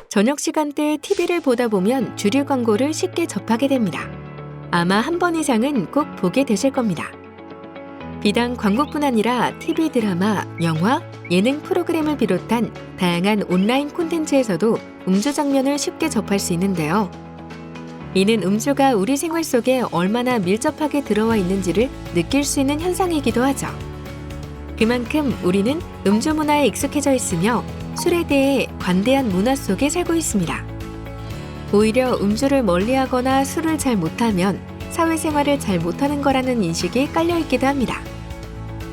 저녁 시간대에 TV를 보다 보면 주류 광고를 쉽게 접하게 됩니다. 아마 한 번 이상은 꼭 보게 되실 겁니다. 비단 광고뿐 아니라 TV 드라마, 영화, 예능 프로그램을 비롯한 다양한 온라인 콘텐츠에서도 음주 장면을 쉽게 접할 수 있는데요. 이는 음주가 우리 생활 속에 얼마나 밀접하게 들어와 있는지를 느낄 수 있는 현상이기도 하죠. 그만큼 우리는 음주 문화에 익숙해져 있으며 술에 대해 관대한 문화 속에 살고 있습니다. 오히려 음주를 멀리하거나 술을 잘 못하면 사회생활을 잘 못하는 거라는 인식이 깔려있기도 합니다.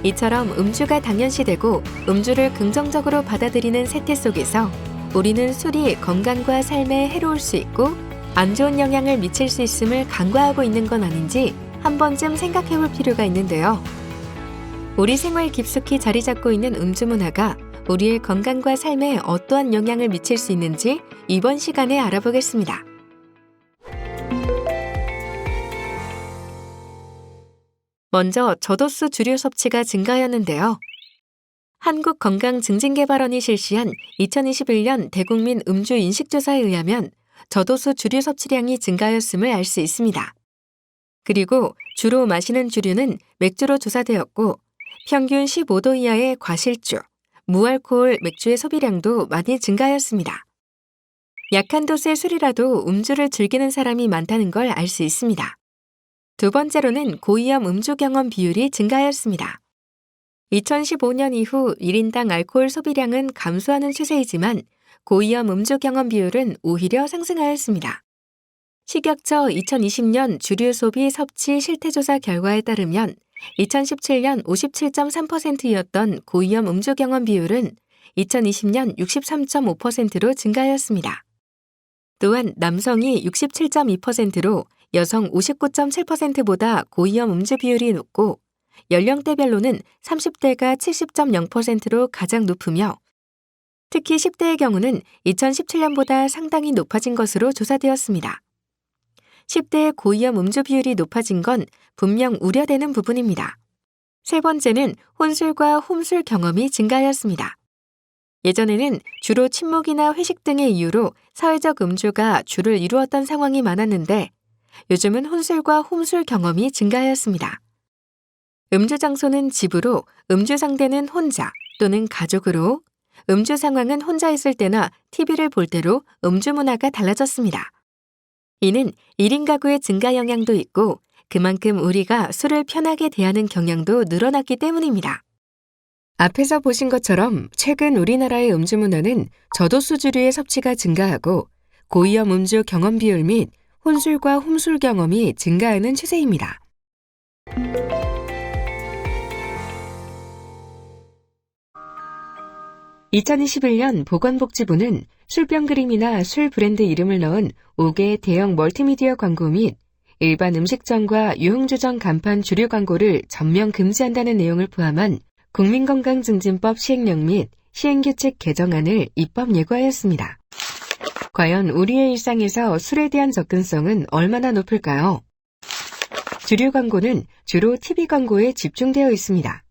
이처럼 음주가 당연시되고 음주를 긍정적으로 받아들이는 세태 속에서 우리는 술이 건강과 삶에 해로울 수 있고 안 좋은 영향을 미칠 수 있음을 간과하고 있는 건 아닌지 한 번쯤 생각해 볼 필요가 있는데요. 우리 생활 깊숙이 자리 잡고 있는 음주 문화가 우리의 건강과 삶에 어떠한 영향을 미칠 수 있는지 이번 시간에 알아보겠습니다. 먼저 저도수 주류 섭취가 증가하였는데요. 한국건강증진개발원이 실시한 2021년 대국민 음주 인식조사에 의하면 저도수 주류 섭취량이 증가하였음을 알 수 있습니다. 그리고 주로 마시는 주류는 맥주로 조사되었고 평균 15도 이하의 과실주, 무알코올 맥주의 소비량도 많이 증가하였습니다. 약한 도수의 술이라도 음주를 즐기는 사람이 많다는 걸 알 수 있습니다. 두 번째로는 고위험 음주 경험 비율이 증가하였습니다. 2015년 이후 1인당 알코올 소비량은 감소하는 추세이지만 고위험 음주 경험 비율은 오히려 상승하였습니다. 식약처 2020년 주류 소비 섭취 실태조사 결과에 따르면 2017년 57.3%였던 고위험 음주 경험 비율은 2020년 63.5%로 증가하였습니다. 또한 남성이 67.2%로 여성 59.7%보다 고위험 음주 비율이 높고 연령대별로는 30대가 70.0%로 가장 높으며 특히 10대의 경우는 2017년보다 상당히 높아진 것으로 조사되었습니다. 10대의 고위험 음주 비율이 높아진 건 분명 우려되는 부분입니다. 세 번째는 혼술과 홈술 경험이 증가하였습니다. 예전에는 주로 친목이나 회식 등의 이유로 사회적 음주가 주를 이루었던 상황이 많았는데 요즘은 혼술과 홈술 경험이 증가하였습니다. 음주 장소는 집으로, 음주 상대는 혼자 또는 가족으로, 음주 상황은 혼자 있을 때나 TV를 볼 때로 음주 문화가 달라졌습니다. 이는 1인 가구의 증가 영향도 있고 그만큼 우리가 술을 편하게 대하는 경향도 늘어났기 때문입니다. 앞에서 보신 것처럼 최근 우리나라의 음주 문화는 저도수 주류의 섭취가 증가하고 고위험 음주 경험 비율 및 혼술과 홈술 경험이 증가하는 추세입니다. (2021년) 보건복지부는 술병 그림이나 술 브랜드 이름을 넣은 5개 대형 멀티미디어 광고 및 일반 음식점과 유흥주점 간판 주류 광고를 전면 금지한다는 내용을 포함한 국민건강증진법 시행령 및 시행규칙 개정안을 입법 예고하였습니다. 과연 우리의 일상에서 술에 대한 접근성은 얼마나 높을까요? 주류 광고는 주로 TV 광고에 집중되어 있습니다.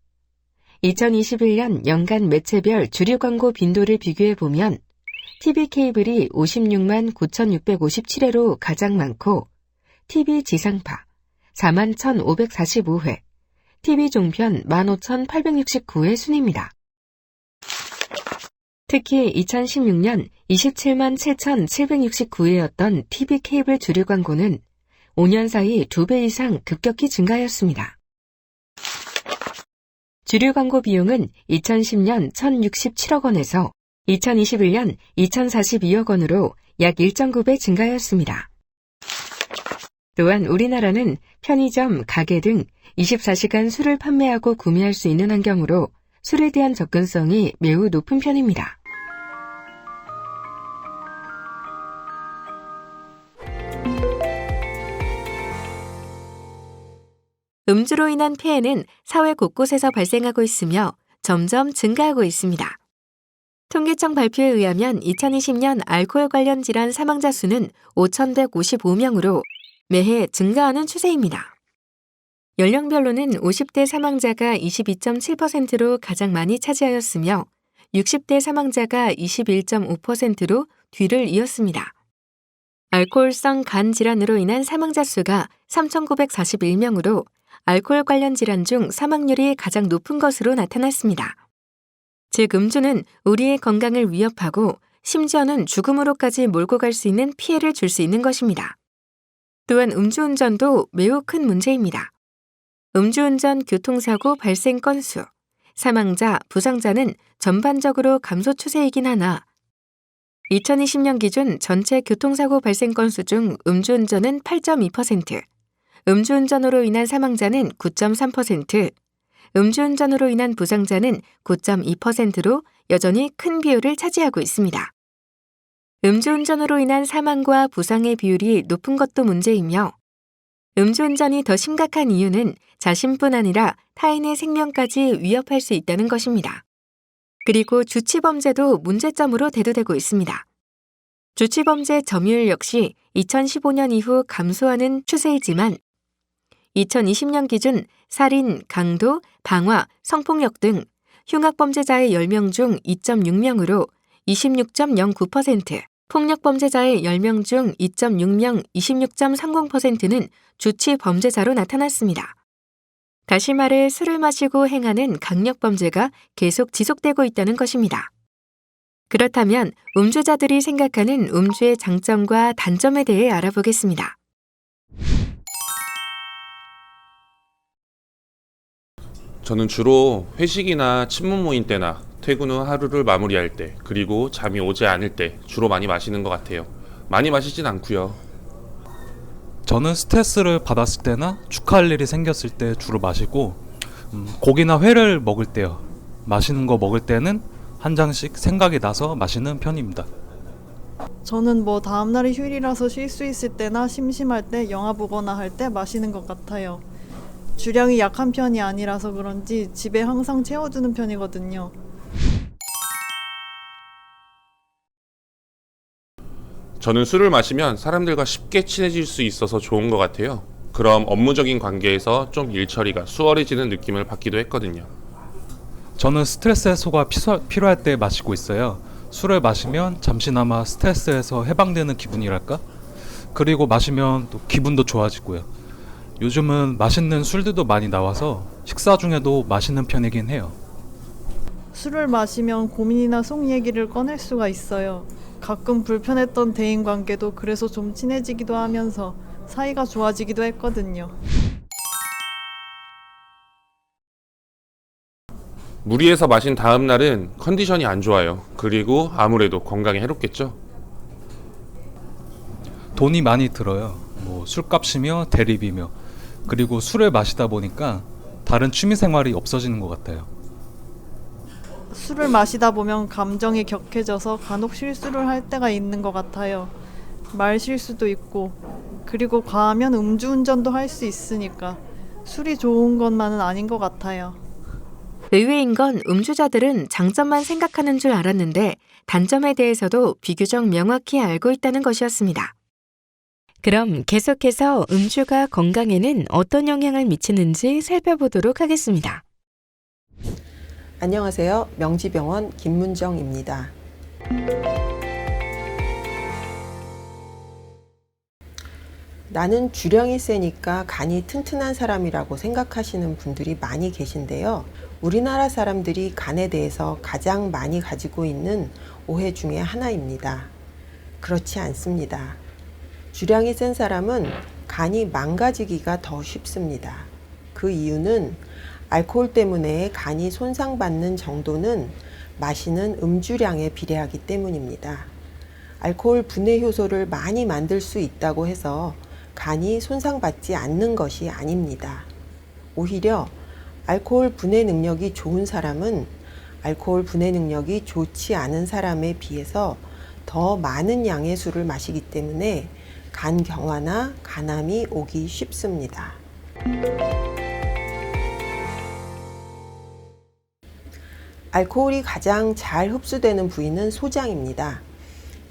2021년 연간 매체별 주류 광고 빈도를 비교해보면 TV 케이블이 56만 9,657회로 가장 많고 TV 지상파 41,545회, TV 종편 15,869회 순입니다. 특히 2016년 27만 7,769회였던 TV 케이블 주류 광고는 5년 사이 2배 이상 급격히 증가하였습니다. 주류 광고 비용은 2010년 1,067억 원에서 2021년 2,042억 원으로 약 1.9배 증가하였습니다. 또한 우리나라는 편의점, 가게 등 24시간 술을 판매하고 구매할 수 있는 환경으로 술에 대한 접근성이 매우 높은 편입니다. 음주로 인한 폐해는 사회 곳곳에서 발생하고 있으며 점점 증가하고 있습니다. 통계청 발표에 의하면 2020년 알코올 관련 질환 사망자 수는 5,155명으로 매해 증가하는 추세입니다. 연령별로는 50대 사망자가 22.7%로 가장 많이 차지하였으며 60대 사망자가 21.5%로 뒤를 이었습니다. 알코올성 간 질환으로 인한 사망자 수가 3,941명으로 알코올 관련 질환 중 사망률이 가장 높은 것으로 나타났습니다. 즉, 음주는 우리의 건강을 위협하고 심지어는 죽음으로까지 몰고 갈 수 있는 피해를 줄 수 있는 것입니다. 또한 음주운전도 매우 큰 문제입니다. 음주운전 교통사고 발생 건수, 사망자, 부상자는 전반적으로 감소 추세이긴 하나 2020년 기준 전체 교통사고 발생 건수 중 음주운전은 8.2%, 음주운전으로 인한 사망자는 9.3%, 음주운전으로 인한 부상자는 9.2%로 여전히 큰 비율을 차지하고 있습니다. 음주운전으로 인한 사망과 부상의 비율이 높은 것도 문제이며 음주운전이 더 심각한 이유는 자신뿐 아니라 타인의 생명까지 위협할 수 있다는 것입니다. 그리고 주치범죄도 문제점으로 대두되고 있습니다. 주치범죄 점유율 역시 2015년 이후 감소하는 추세이지만 2020년 기준 살인, 강도, 방화, 성폭력 등 흉악범죄자의 10명 중 2.6명으로 26.09%, 폭력범죄자의 10명 중 2.6명 26.30%는 주치범죄자로 나타났습니다. 다시 말해 술을 마시고 행하는 강력범죄가 계속 지속되고 있다는 것입니다. 그렇다면 음주자들이 생각하는 음주의 장점과 단점에 대해 알아보겠습니다. 저는 주로 회식이나 친목 모임 때나 퇴근 후 하루를 마무리할 때, 그리고 잠이 오지 않을 때 주로 많이 마시는 것 같아요. 많이 마시진 않고요. 저는 스트레스를 받았을 때나 축하할 일이 생겼을 때 주로 마시고 고기나 회를 먹을 때요. 맛있는 거 먹을 때는 한 잔씩 생각이 나서 마시는 편입니다. 저는 다음날이 휴일이라서 쉴 수 있을 때나 심심할 때 영화 보거나 할 때 마시는 것 같아요. 주량이 약한 편이 아니라서 그런지 집에 항상 채워두는 편이거든요. 저는 술을 마시면 사람들과 쉽게 친해질 수 있어서 좋은 것 같아요. 그럼 업무적인 관계에서 좀 일 처리가 수월해지는 느낌을 받기도 했거든요. 저는 스트레스 해소가 필요할 때 마시고 있어요. 술을 마시면 잠시나마 스트레스에서 해방되는 기분이랄까? 그리고 마시면 또 기분도 좋아지고요. 요즘은 맛있는 술들도 많이 나와서 식사 중에도 마시는 편이긴 해요. 술을 마시면 고민이나 속 얘기를 꺼낼 수가 있어요. 가끔 불편했던 대인관계도 그래서 좀 친해지기도 하면서 사이가 좋아지기도 했거든요. 무리해서 마신 다음 날은 컨디션이 안 좋아요. 그리고 아무래도 건강에 해롭겠죠? 돈이 많이 들어요. 술값이며 대리비며, 그리고 술을 마시다 보니까 다른 취미생활이 없어지는 것 같아요. 술을 마시다 보면 감정이 격해져서 간혹 실수를 할 때가 있는 것 같아요. 말 실수도 있고, 그리고 과하면 음주운전도 할 수 있으니까 술이 좋은 것만은 아닌 것 같아요. 의외인 건 음주자들은 장점만 생각하는 줄 알았는데 단점에 대해서도 비교적 명확히 알고 있다는 것이었습니다. 그럼 계속해서 음주가 건강에는 어떤 영향을 미치는지 살펴보도록 하겠습니다. 안녕하세요. 명지병원 김문정입니다. 나는 주량이 세니까 간이 튼튼한 사람이라고 생각하시는 분들이 많이 계신데요. 우리나라 사람들이 간에 대해서 가장 많이 가지고 있는 오해 중에 하나입니다. 그렇지 않습니다. 주량이 센 사람은 간이 망가지기가 더 쉽습니다. 그 이유는 알코올 때문에 간이 손상받는 정도는 마시는 음주량에 비례하기 때문입니다. 알코올 분해 효소를 많이 만들 수 있다고 해서 간이 손상받지 않는 것이 아닙니다. 오히려 알코올 분해 능력이 좋은 사람은 알코올 분해 능력이 좋지 않은 사람에 비해서 더 많은 양의 술을 마시기 때문에 간경화나 간암이 오기 쉽습니다. 알코올이 가장 잘 흡수되는 부위는 소장입니다.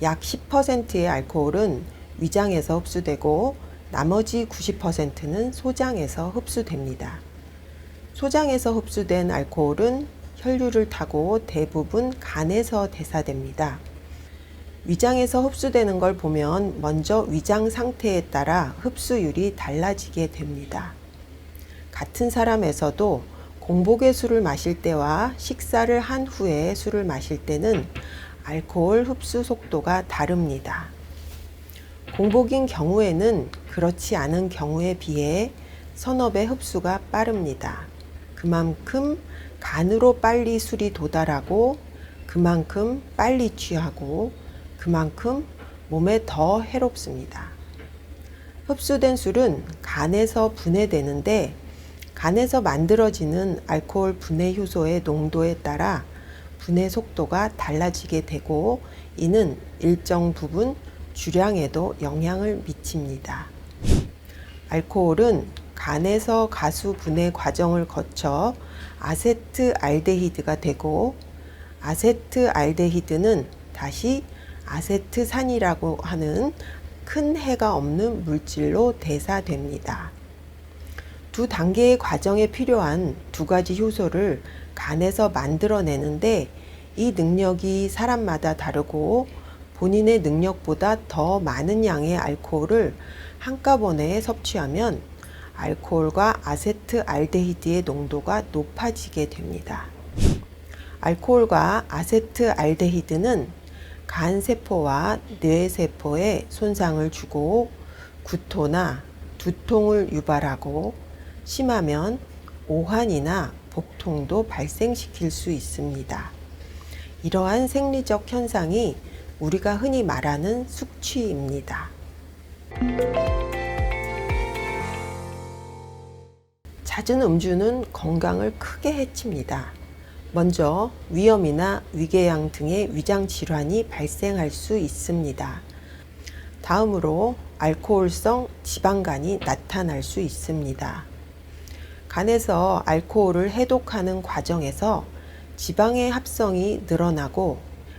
약 10%의 알코올은 위장에서 흡수되고 나머지 90%는 소장에서 흡수됩니다. 소장에서 흡수된 알코올은 혈류를 타고 대부분 간에서 대사됩니다. 위장에서 흡수되는 걸 보면 먼저 위장 상태에 따라 흡수율이 달라지게 됩니다. 같은 사람에서도 공복에 술을 마실 때와 식사를 한 후에 술을 마실 때는 알코올 흡수 속도가 다릅니다. 공복인 경우에는 그렇지 않은 경우에 비해 서너 배 흡수가 빠릅니다. 그만큼 간으로 빨리 술이 도달하고 그만큼 빨리 취하고 그만큼 몸에 더 해롭습니다. 흡수된 술은 간에서 분해되는데 간에서 만들어지는 알코올 분해 효소의 농도에 따라 분해 속도가 달라지게 되고 이는 일정 부분 주량에도 영향을 미칩니다. 알코올은 간에서 가수 분해 과정을 거쳐 아세트알데히드가 되고 아세트알데히드는 다시 아세트산이라고 하는 큰 해가 없는 물질로 대사됩니다. 두 단계의 과정에 필요한 두 가지 효소를 간에서 만들어내는데 이 능력이 사람마다 다르고 본인의 능력보다 더 많은 양의 알코올을 한꺼번에 섭취하면 알코올과 아세트알데히드의 농도가 높아지게 됩니다. 알코올과 아세트알데히드는 간세포와 뇌세포에 손상을 주고 구토나 두통을 유발하고 심하면 오한이나 복통도 발생시킬 수 있습니다. 이러한 생리적 현상이 우리가 흔히 말하는 숙취입니다. 잦은 음주는 건강을 크게 해칩니다. 먼저 위염이나 위궤양 등의 위장 질환이 발생할 수 있습니다. 다음으로 알코올성 지방간이 나타날 수 있습니다. 간에서 알코올을 해독하는 과정에서 지방의 합성이 늘어나고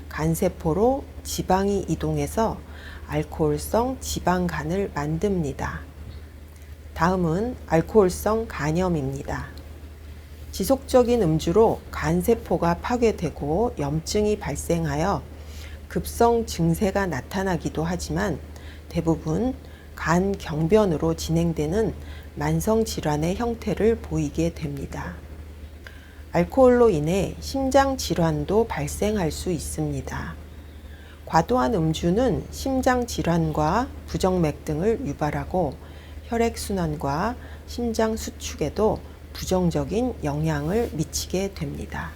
간세포로 지방이 이동해서 알코올성 지방간을 만듭니다. 다음은 알코올성 간염입니다. 지속적인 음주로 간세포가 파괴되고 염증이 발생하여 급성 증세가 나타나기도 하지만 대부분 간 경변으로 진행되는 만성 질환의 형태를 보이게 됩니다. 알코올로 인해 심장 질환도 발생할 수 있습니다. 과도한 음주는 심장 질환과 부정맥 등을 유발하고 혈액순환과 심장 수축에도 부정적인 영향을 미치게 됩니다.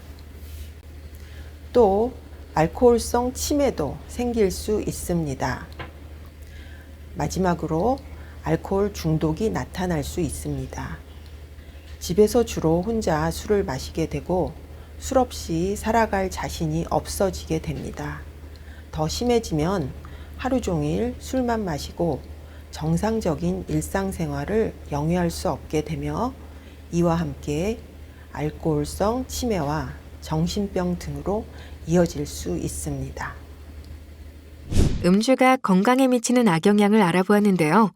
또 알코올성 치매도 생길 수 있습니다. 마지막으로 알코올 중독이 나타날 수 있습니다. 집에서 주로 혼자 술을 마시게 되고 술 없이 살아갈 자신이 없어지게 됩니다. 더 심해지면 하루 종일 술만 마시고 정상적인 일상생활을 영위할 수 없게 되며 이와 함께 알코올성 치매와 정신병 등으로 이어질 수 있습니다. 음주가 건강에 미치는 악영향을 알아보았는데요.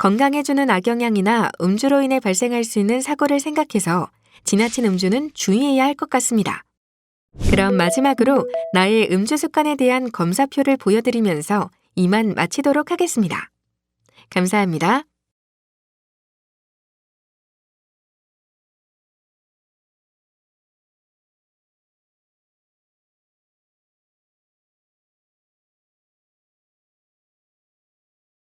건강에 주는 악영향이나 음주로 인해 발생할 수 있는 사고를 생각해서 지나친 음주는 주의해야 할 것 같습니다. 그럼 마지막으로 나의 음주 습관에 대한 검사표를 보여드리면서 이만 마치도록 하겠습니다. 감사합니다.